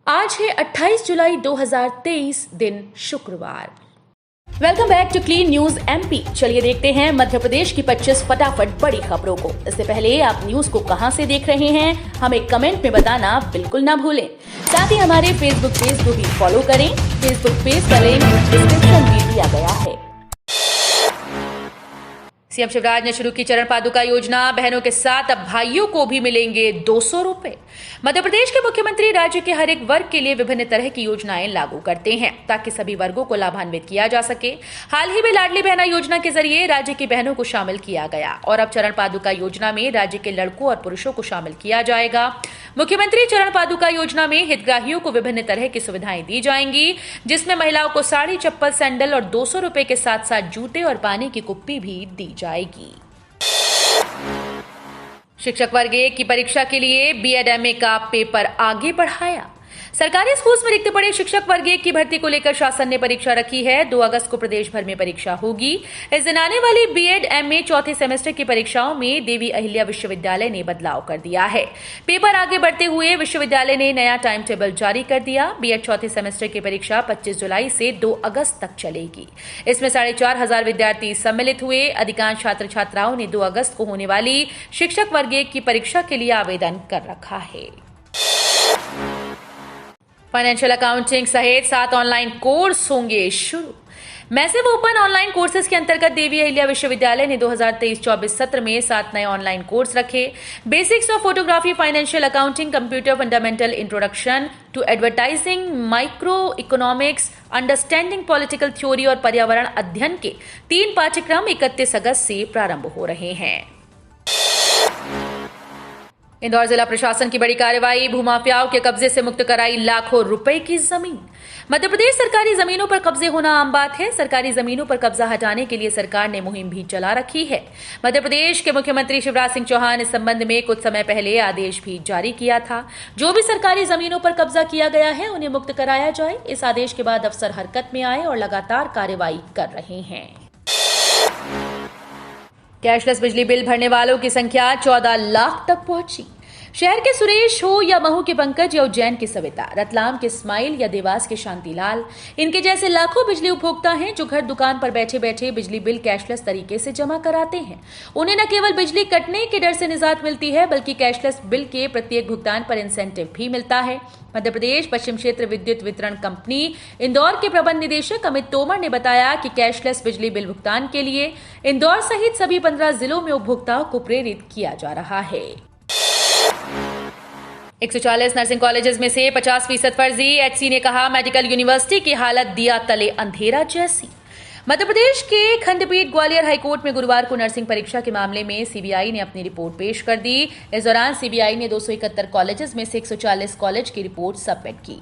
आज है 28 जुलाई 2023, दिन शुक्रवार। Welcome back to clean news MP. चलिए देखते हैं मध्य प्रदेश की 25 फटाफट बड़ी खबरों को। इससे पहले आप न्यूज को कहां से देख रहे हैं, हमें कमेंट में बताना बिल्कुल ना भूलें। साथ ही हमारे फेसबुक पेज को भी फॉलो करें। फेसबुक पेज का लिंक डिस्क्रिप्शन में दिया गया है। सीएम शिवराज ने शुरू की चरण पादुका योजना। बहनों के साथ अब भाइयों को भी मिलेंगे 200 रुपए। मध्य प्रदेश के मुख्यमंत्री राज्य के हर एक वर्ग के लिए विभिन्न तरह की योजनाएं लागू करते हैं ताकि सभी वर्गों को लाभान्वित किया जा सके। हाल ही में लाडली बहना योजना के जरिए राज्य की बहनों को शामिल किया गया और अब चरण पादुका योजना में राज्य के लड़कों और पुरुषों को शामिल किया जाएगा। मुख्यमंत्री चरण पादुका योजना में हितग्राहियों को विभिन्न तरह की सुविधाएं दी जाएंगी, जिसमें महिलाओं को साड़ी, चप्पल, सैंडल और 200 रुपए के साथ साथ जूते और पानी की कुप्पी भी दी जाएगी। शिक्षक वर्ग 1 की परीक्षा के लिए बीएड एमए का पेपर आगे बढ़ाया। सरकारी स्कूल्स में रिक्त पड़े शिक्षक वर्ग 1 की भर्ती को लेकर शासन ने परीक्षा रखी है। 2 अगस्त को प्रदेश भर में परीक्षा होगी। इस दिन आने वाली बीएड एमए चौथे सेमेस्टर की परीक्षाओं में देवी अहिल्या विश्वविद्यालय ने बदलाव कर दिया है। पेपर आगे बढ़ते हुए विश्वविद्यालय ने नया टाइम टेबल जारी कर दिया। बीएड चौथे सेमेस्टर की परीक्षा 25 जुलाई से 2 अगस्त तक चलेगी। इसमें 4,500 विद्यार्थी सम्मिलित हुए। अधिकांश छात्र छात्राओं ने 2 अगस्त को होने वाली शिक्षक वर्ग 1 की परीक्षा के लिए आवेदन कर रखा है। फाइनेंशियल अकाउंटिंग सहित 7 ऑनलाइन कोर्स होंगे शुरू। मैसिव ओपन ऑनलाइन कोर्सेज के अंतर्गत देवी अहिल्या विश्वविद्यालय ने 2023-24 सत्र में 7 नए ऑनलाइन कोर्स रखे। Basics of photography, financial accounting, computer fundamental, introduction to advertising, micro economics, understanding political theory और पर्यावरण अध्ययन के 3 पाठ्यक्रम 31 अगस्त से प्रारंभ हो रहे हैं। इंदौर जिला प्रशासन की बड़ी कार्रवाई। भूमाफियाओं के कब्जे से मुक्त कराई लाखों रुपए की जमीन। मध्य प्रदेश सरकारी जमीनों पर कब्जे होना आम बात है। सरकारी जमीनों पर कब्जा हटाने के लिए सरकार ने मुहिम भी चला रखी है। मध्य प्रदेश के मुख्यमंत्री शिवराज सिंह चौहान इस संबंध में कुछ समय पहले आदेश भी जारी किया था। जो भी सरकारी जमीनों पर कब्जा किया गया है उन्हें मुक्त कराया जाए। इस आदेश के बाद अफसर हरकत में आए और लगातार कार्रवाई कर रहे हैं। कैशलेस बिजली बिल भरने वालों की संख्या 14 लाख तक पहुंची। शहर के सुरेश हो या महू के पंकज या उज्जैन की सविता, रतलाम के स्माइल या देवास के शांतिलाल, इनके जैसे लाखों बिजली उपभोक्ता हैं जो घर दुकान पर बैठे बैठे बिजली बिल कैशलेस तरीके से जमा कराते हैं। उन्हें न केवल बिजली कटने के डर से निजात मिलती है बल्कि कैशलेस बिल के प्रत्येक भुगतान पर इंसेंटिव भी मिलता है। मध्य प्रदेश पश्चिम क्षेत्र विद्युत वितरण कंपनी इंदौर के प्रबंध निदेशक अमित तोमर ने बताया कि कैशलेस बिजली बिल भुगतान के लिए इंदौर सहित सभी 15 जिलों में उपभोक्ताओं को प्रेरित किया जा रहा है। 140 नर्सिंग कॉलेजेस में से 50% फर्जी। एचसी ने कहा मेडिकल यूनिवर्सिटी की हालत दिया तले अंधेरा जैसी। मध्य प्रदेश के खंडपीठ ग्वालियर हाईकोर्ट में गुरुवार को नर्सिंग परीक्षा के मामले में सीबीआई ने अपनी रिपोर्ट पेश कर दी। इस दौरान सीबीआई ने 271 कॉलेजेस में से 140 कॉलेज की रिपोर्ट सबमिट की।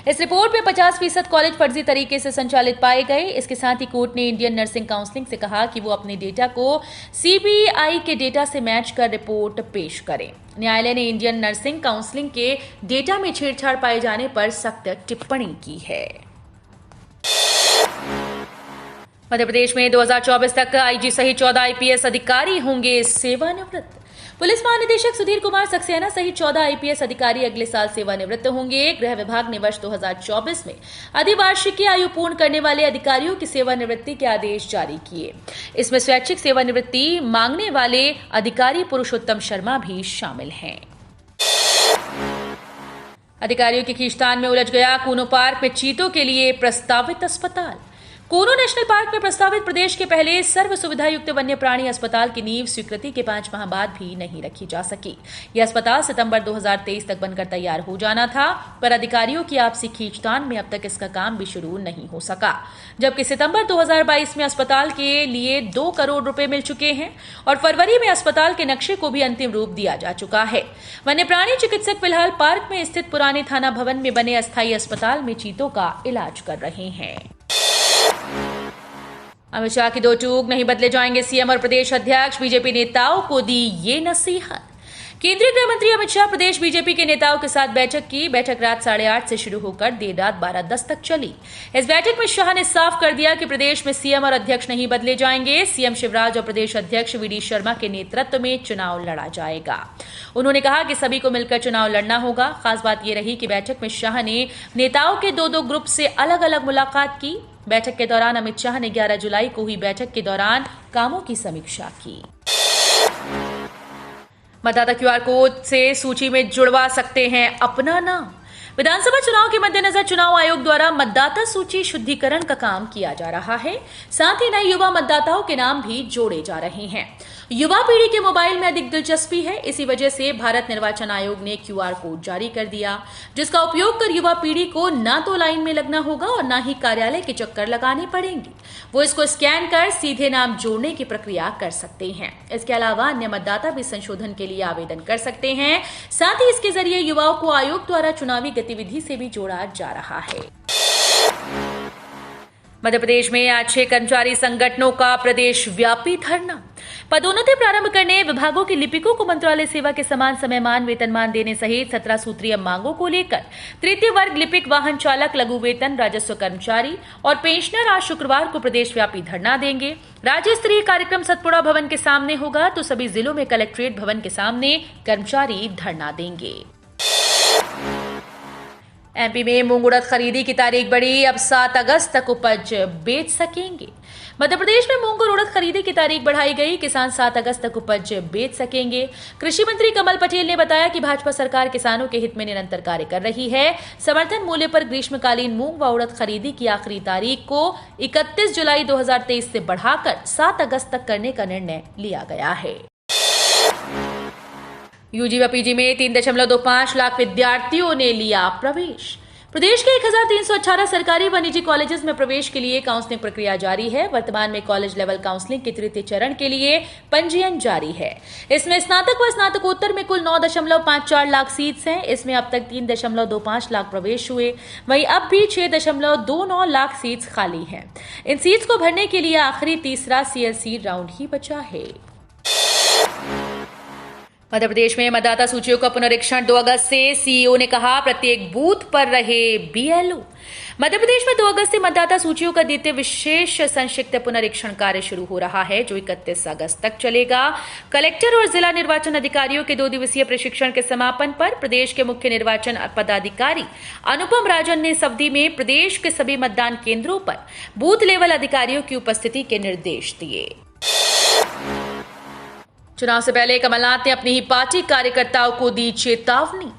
इस रिपोर्ट में 50% कॉलेज फर्जी तरीके से संचालित पाए गए। इसके साथ ही कोर्ट ने इंडियन नर्सिंग काउंसिल से कहा कि वो अपने डेटा को सीबीआई के डेटा से मैच कर रिपोर्ट पेश करें। न्यायालय ने इंडियन नर्सिंग काउंसिल के डेटा में छेड़छाड़ पाए जाने पर सख्त टिप्पणी की है। मध्य प्रदेश में 2024 तक आईजी सहित 14 आईपीएस अधिकारी होंगे सेवानिवृत्त। पुलिस महानिदेशक सुधीर कुमार सक्सेना सहित 14 आईपीएस अधिकारी अगले साल सेवानिवृत्त होंगे। गृह विभाग ने वर्ष 2024 में अधिवार्षिकी आयु पूर्ण करने वाले अधिकारियों की सेवानिवृत्ति के आदेश जारी किए। इसमें स्वैच्छिक सेवानिवृत्ति मांगने वाले अधिकारी पुरुषोत्तम शर्मा भी शामिल हैं। अधिकारियों की खींचतान में उलझ गया कूनो पार्क में चीतों के लिए प्रस्तावित अस्पताल। कूनो नेशनल पार्क में प्रस्तावित प्रदेश के पहले सर्व सुविधा युक्त वन्य प्राणी अस्पताल की नींव स्वीकृति के 5 माह बाद भी नहीं रखी जा सकी। यह अस्पताल सितंबर 2023 तक बनकर तैयार हो जाना था, पर अधिकारियों की आपसी खींचतान में अब तक इसका काम भी शुरू नहीं हो सका। जबकि सितंबर 2022 में अस्पताल के लिए 2 करोड़ रुपए मिल चुके हैं और फरवरी में अस्पताल के नक्शे को भी अंतिम रूप दिया जा चुका है। वन्य प्राणी चिकित्सक फिलहाल पार्क में स्थित पुराने थाना भवन में बने अस्थायी अस्पताल में चीतों का इलाज कर रहे हैं। अमित शाह की 2 टूक, नहीं बदले जाएंगे सीएम और प्रदेश अध्यक्ष। बीजेपी नेताओं को दी ये नसीहत। केंद्रीय गृह मंत्री अमित शाह प्रदेश बीजेपी के नेताओं के साथ बैठक की। बैठक रात 8:30 से शुरू होकर देर रात 12:10 तक चली। इस बैठक में शाह ने साफ कर दिया कि प्रदेश में सीएम और अध्यक्ष नहीं बदले जाएंगे। सीएम शिवराज और प्रदेश अध्यक्ष वीडी शर्मा के नेतृत्व में चुनाव लड़ा जाएगा। उन्होंने कहा कि सभी को मिलकर चुनाव लड़ना होगा। खास बात यह रही कि बैठक में शाह ने नेताओं के दो ग्रुप से अलग अलग मुलाकात की। बैठक के दौरान अमित शाह ने 11 जुलाई को हुई बैठक के दौरान कामों की समीक्षा की। मतदाता क्यूआर कोड से सूची में जुड़वा सकते हैं अपना नाम। विधानसभा चुनाव के मद्देनजर चुनाव आयोग द्वारा मतदाता सूची शुद्धिकरण का काम किया जा रहा है। साथ ही नए युवा मतदाताओं के नाम भी जोड़े जा रहे हैं। युवा पीढ़ी के मोबाइल में अधिक दिलचस्पी है। इसी वजह से भारत निर्वाचन आयोग ने क्यूआर कोड जारी कर दिया, जिसका उपयोग कर युवा पीढ़ी को ना तो लाइन में लगना होगा और ना ही कार्यालय के चक्कर लगाने पड़ेंगे। वो इसको स्कैन कर सीधे नाम जोड़ने की प्रक्रिया कर सकते हैं। इसके अलावा अन्य मतदाता भी संशोधन के लिए आवेदन कर सकते हैं। साथ ही इसके जरिए युवाओं को आयोग द्वारा चुनावी गतिविधि से भी जोड़ा जा रहा है। मध्य प्रदेश में आज 6 कर्मचारी संगठनों का प्रदेश व्यापी धरना। पदोन्नति प्रारंभ करने, विभागों के लिपिकों को मंत्रालय सेवा के समान समयमान वेतनमान देने सहित 17 सूत्रीय मांगों को लेकर तृतीय वर्ग लिपिक, वाहन चालक, लघु वेतन, राजस्व कर्मचारी और पेंशनर आज शुक्रवार को प्रदेश व्यापी धरना देंगे। राज्य स्तरीय कार्यक्रम सतपुड़ा भवन के सामने होगा तो सभी जिलों में कलेक्ट्रेट भवन के सामने कर्मचारी धरना देंगे। एमपी में मूंग उड़द खरीदी की तारीख बढ़ी, अब 7 अगस्त तक उपज बेच सकेंगे। मध्य प्रदेश में मूंग और उड़द खरीदी की तारीख बढ़ाई गई। किसान 7 अगस्त तक उपज बेच सकेंगे। कृषि मंत्री कमल पटेल ने बताया कि भाजपा सरकार किसानों के हित में निरंतर कार्य कर रही है। समर्थन मूल्य पर ग्रीष्मकालीन मूंग व उड़द खरीदी की आखिरी तारीख को 31 जुलाई 2023 से बढ़ाकर 7 अगस्त तक करने का निर्णय लिया गया है। यूजी व पीजी में 3.25 लाख विद्यार्थियों ने लिया प्रवेश। प्रदेश के 1318 सरकारी व निजी कॉलेजेस में प्रवेश के लिए काउंसलिंग प्रक्रिया जारी है। वर्तमान में कॉलेज लेवल काउंसलिंग के तृतीय चरण के लिए पंजीयन जारी है। इसमें स्नातक व स्नातकोत्तर में कुल 9.54 लाख सीट्स हैं। इसमें अब तक 3.25 लाख प्रवेश हुए। वहीं अब भी 6.29 लाख सीट्स खाली हैं। इन सीट्स को भरने के लिए आखिरी तीसरा सीएलसी राउंड ही बचा है। मध्य प्रदेश में मतदाता सूचियों का पुनरीक्षण 2 अगस्त से। सीईओ ने कहा प्रत्येक बूथ पर रहे बीएलओ। मध्य प्रदेश में 2 अगस्त से मतदाता सूचियों का द्वितीय विशेष संक्षिप्त पुनरीक्षण कार्य शुरू हो रहा है, जो 31 अगस्त तक चलेगा। कलेक्टर और जिला निर्वाचन अधिकारियों के 2 दिवसीय प्रशिक्षण के समापन पर प्रदेश के मुख्य निर्वाचन पदाधिकारी अनुपम राजन ने इस अवधि में प्रदेश के सभी मतदान केंद्रों पर बूथ लेवल अधिकारियों की उपस्थिति के निर्देश दिए। चुनाव से पहले कमलनाथ ने अपनी ही पार्टी कार्यकर्ताओं को दी चेतावनी।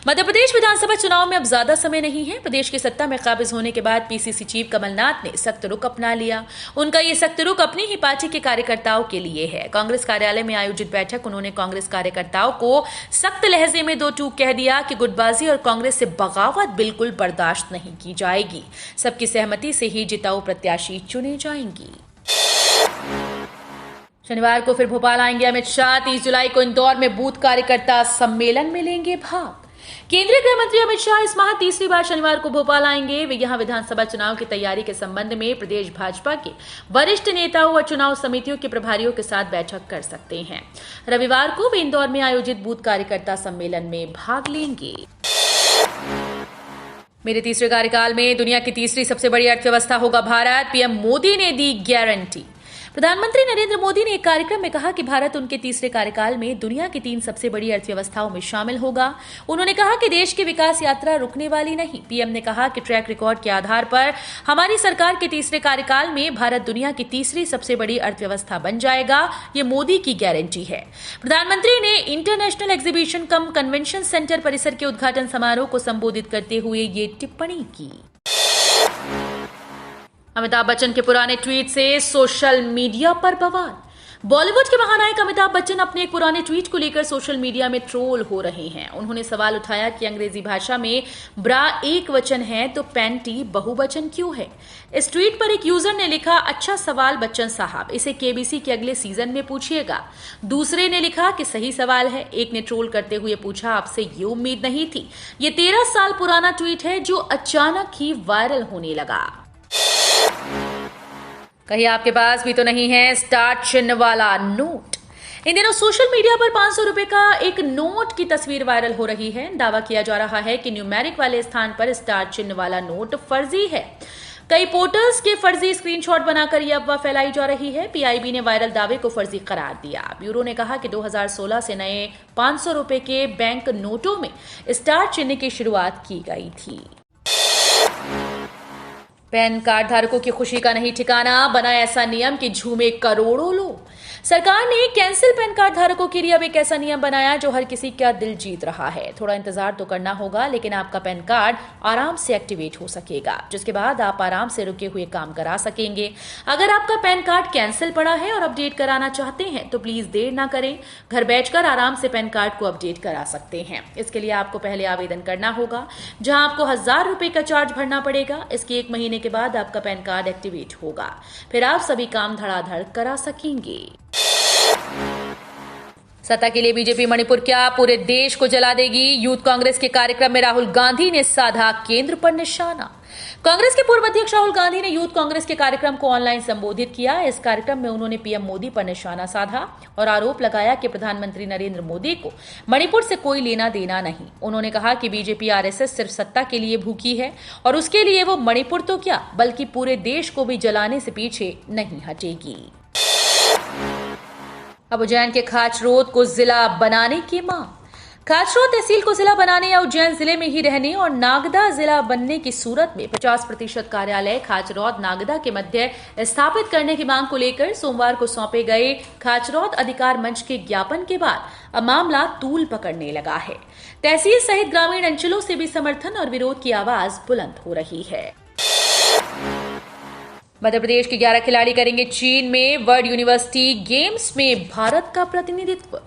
मध्य प्रदेश विधानसभा चुनाव में अब ज्यादा समय नहीं है। प्रदेश की सत्ता में काबिज होने के बाद पीसीसी चीफ कमलनाथ ने सख्त रुख अपना लिया। उनका ये सख्त रुख अपनी ही पार्टी के कार्यकर्ताओं के लिए है। कांग्रेस कार्यालय में आयोजित बैठक उन्होंने कांग्रेस कार्यकर्ताओं को सख्त लहजे में 2 टूक कह दिया कि गुटबाजी और कांग्रेस से बगावत बिल्कुल बर्दाश्त नहीं की जाएगी। सबकी सहमति से ही जिताऊ प्रत्याशी चुने जाएंगी। शनिवार को फिर भोपाल आएंगे अमित शाह। 30 जुलाई को इंदौर में बूथ कार्यकर्ता सम्मेलन में लेंगे भाग। केंद्रीय गृह मंत्री अमित शाह इस माह तीसरी बार शनिवार को भोपाल आएंगे। वे यहां विधानसभा चुनाव की तैयारी के संबंध में प्रदेश भाजपा के वरिष्ठ नेताओं व चुनाव समितियों के प्रभारियों के साथ बैठक कर सकते हैं। रविवार को वे इंदौर में आयोजित बूथ कार्यकर्ता सम्मेलन में भाग लेंगे। मेरे तीसरे कार्यकाल में दुनिया की तीसरी सबसे बड़ी अर्थव्यवस्था होगा भारत, पीएम मोदी ने दी गारंटी। प्रधानमंत्री नरेंद्र मोदी ने एक कार्यक्रम में कहा कि भारत उनके तीसरे कार्यकाल में दुनिया की 3 सबसे बड़ी अर्थव्यवस्थाओं में शामिल होगा। उन्होंने कहा कि देश की विकास यात्रा रुकने वाली नहीं। पीएम ने कहा कि ट्रैक रिकॉर्ड के आधार पर हमारी सरकार के तीसरे कार्यकाल में भारत दुनिया की तीसरी सबसे बड़ी अर्थव्यवस्था बन जाएगा। ये मोदी की गारंटी है। प्रधानमंत्री ने इंटरनेशनल एग्जीबिशन कम कन्वेंशन सेंटर परिसर के उद्घाटन समारोह को संबोधित करते हुए ये टिप्पणी की। अमिताभ बच्चन के पुराने ट्वीट से सोशल मीडिया पर बवाल। बॉलीवुड के महानायक अमिताभ बच्चन अपने एक पुराने ट्वीट को लेकर सोशल मीडिया में ट्रोल हो रहे हैं। उन्होंने सवाल उठाया कि अंग्रेजी भाषा में ब्रा एक वचन है तो पैंटी बहुवचन क्यों है। इस ट्वीट पर एक यूजर ने लिखा, अच्छा सवाल बच्चन साहब, इसे केबीसी के अगले सीजन में पूछिएगा। दूसरे ने लिखा कि सही सवाल है। एक ने ट्रोल करते हुए पूछा, आपसे ये उम्मीद नहीं थी। ये 13 साल पुराना ट्वीट है जो अचानक ही वायरल होने लगा। कहीं आपके पास भी तो नहीं है स्टार्ट चिन्ह वाला नोट। इन दिनों सोशल मीडिया पर 500 रुपए का एक नोट की तस्वीर वायरल हो रही है। दावा किया जा रहा है कि न्यूमेरिक वाले स्थान पर स्टार चिन्ह वाला नोट फर्जी है। कई पोर्टल्स के फर्जी स्क्रीनशॉट बनाकर यह अफवाह फैलाई जा रही है। पीआईबी ने वायरल दावे को फर्जी करार दिया। ब्यूरो ने कहा कि 2016 से नए 500 रुपए के बैंक नोटों में स्टार चिन्ह की शुरुआत की गई थी। पैन कार्ड धारकों की खुशी का नहीं ठिकाना, बना ऐसा नियम कि झूमे करोड़ों लोग। सरकार ने कैंसिल पैन कार्ड धारकों के लिए अब एक ऐसा नियम बनाया जो हर किसी का दिल जीत रहा है। थोड़ा इंतजार तो करना होगा, लेकिन आपका पैन कार्ड आराम से एक्टिवेट हो सकेगा, जिसके बाद आप आराम से रुके हुए काम करा सकेंगे। अगर आपका पैन कार्ड कैंसिल पड़ा है और अपडेट कराना चाहते हैं तो प्लीज देर ना करें, घर बैठकर आराम से पैन कार्ड को अपडेट करा सकते हैं। इसके लिए आपको पहले आवेदन करना होगा, जहां आपको 1000 रुपए का चार्ज भरना पड़ेगा। इसके 1 महीने के बाद आपका पैन कार्ड एक्टिवेट होगा, फिर आप सभी काम धड़ाधड़ करा सकेंगे। सत्ता के लिए बीजेपी मणिपुर क्या पूरे देश को जला देगी? यूथ कांग्रेस के कार्यक्रम में राहुल गांधी ने साधा केंद्र पर निशाना। कांग्रेस के पूर्व अध्यक्ष राहुल गांधी ने यूथ कांग्रेस के कार्यक्रम को ऑनलाइन संबोधित किया। इस कार्यक्रम में उन्होंने पीएम मोदी पर निशाना साधा और आरोप लगाया कि प्रधानमंत्री नरेंद्र मोदी को मणिपुर से कोई लेना देना नहीं। उन्होंने कहा कि बीजेपी आरएसएस सिर्फ सत्ता के लिए भूखी है और उसके लिए वो मणिपुर तो क्या बल्कि पूरे देश को भी जलाने से पीछे नहीं हटेगी। अब उज्जैन के खाचरोद को जिला बनाने की मांग। खाचरोद तहसील को जिला बनाने या उज्जैन जिले में ही रहने और नागदा जिला बनने की सूरत में 50% कार्यालय खाचरोद नागदा के मध्य स्थापित करने की मांग को लेकर सोमवार को सौंपे गए खाचरोद अधिकार मंच के ज्ञापन के बाद अब मामला तूल पकड़ने लगा है। तहसील सहित ग्रामीण अंचलों से भी समर्थन और विरोध की आवाज बुलंद हो रही है। मध्य प्रदेश के 11 खिलाड़ी करेंगे चीन में वर्ल्ड यूनिवर्सिटी गेम्स में भारत का प्रतिनिधित्व।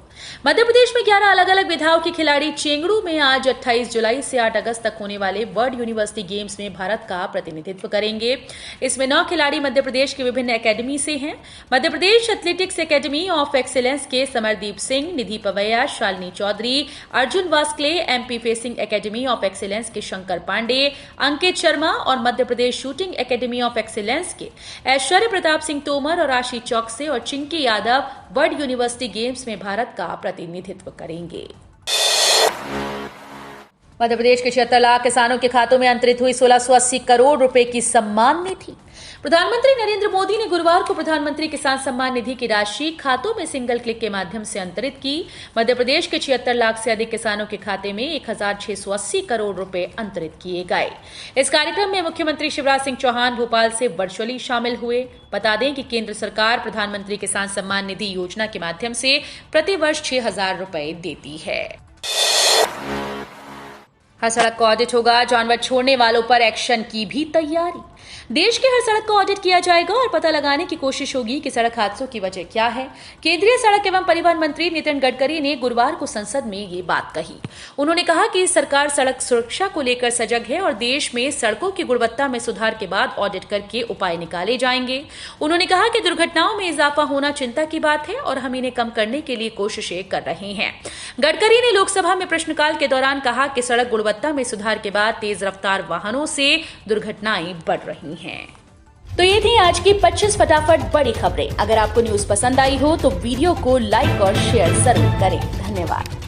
मध्य प्रदेश में 11 अलग अलग विधाओं के खिलाड़ी चेंगड़ू में आज 28 जुलाई से 8 अगस्त तक होने वाले वर्ल्ड यूनिवर्सिटी गेम्स में भारत का प्रतिनिधित्व करेंगे। इसमें 9 खिलाड़ी मध्य प्रदेश के विभिन्न एकेडमी से हैं। Madhya Pradesh athletics academy of excellence के Samardeep Singh, Nidhi Pavaiya, Shalini Chaudhary, Arjun Vaskale, MP fencing academy of excellence के शंकर पांडे, अंकित शर्मा और Madhya Pradesh shooting academy of excellence के ऐश्वर्य प्रताप सिंह तोमर और आशीष चौकसे और Chinki Yadav world university games में भारत का प्रतिनिधित्व करेंगे। मध्य प्रदेश के 76 लाख किसानों के खातों में अंतरित हुई 1680 करोड़ रुपए की सम्मान निधि। प्रधानमंत्री नरेंद्र मोदी ने गुरुवार को प्रधानमंत्री किसान सम्मान निधि की राशि खातों में सिंगल क्लिक के माध्यम से अंतरित की। मध्य प्रदेश के 76 लाख से अधिक किसानों के खाते में 1680 करोड़ रुपए अंतरित किए गए। इस कार्यक्रम में मुख्यमंत्री शिवराज सिंह चौहान भोपाल से वर्चुअली शामिल हुए। बता दें कि केंद्र सरकार प्रधानमंत्री किसान सम्मान निधि योजना के माध्यम से प्रतिवर्ष 6000 रुपए देती है। हर सड़क का ऑडिट होगा, जानवर छोड़ने वालों पर एक्शन की भी तैयारी। देश के हर सड़क का ऑडिट किया जाएगा और पता लगाने की कोशिश होगी कि सड़क हादसों की वजह क्या है। केंद्रीय सड़क एवं परिवहन मंत्री नितिन गडकरी ने गुरुवार को संसद में ये बात कही। उन्होंने कहा कि सरकार सड़क सुरक्षा को लेकर सजग है और देश में सड़कों की गुणवत्ता में सुधार के बाद ऑडिट करके उपाय निकाले जाएंगे। उन्होंने कहा कि दुर्घटनाओं में इजाफा होना चिंता की बात है और हम इन्हें कम करने के लिए कोशिशें कर रहे हैं। गडकरी ने लोकसभा में प्रश्नकाल के दौरान कहा कि सड़क गुणवत्ता में सुधार के बाद तेज रफ्तार वाहनों से दुर्घटनाएं बढ़ रही हैं। तो ये थी आज की 25 फटाफट बड़ी खबरें। अगर आपको न्यूज पसंद आई हो तो वीडियो को लाइक और शेयर जरूर करें। धन्यवाद।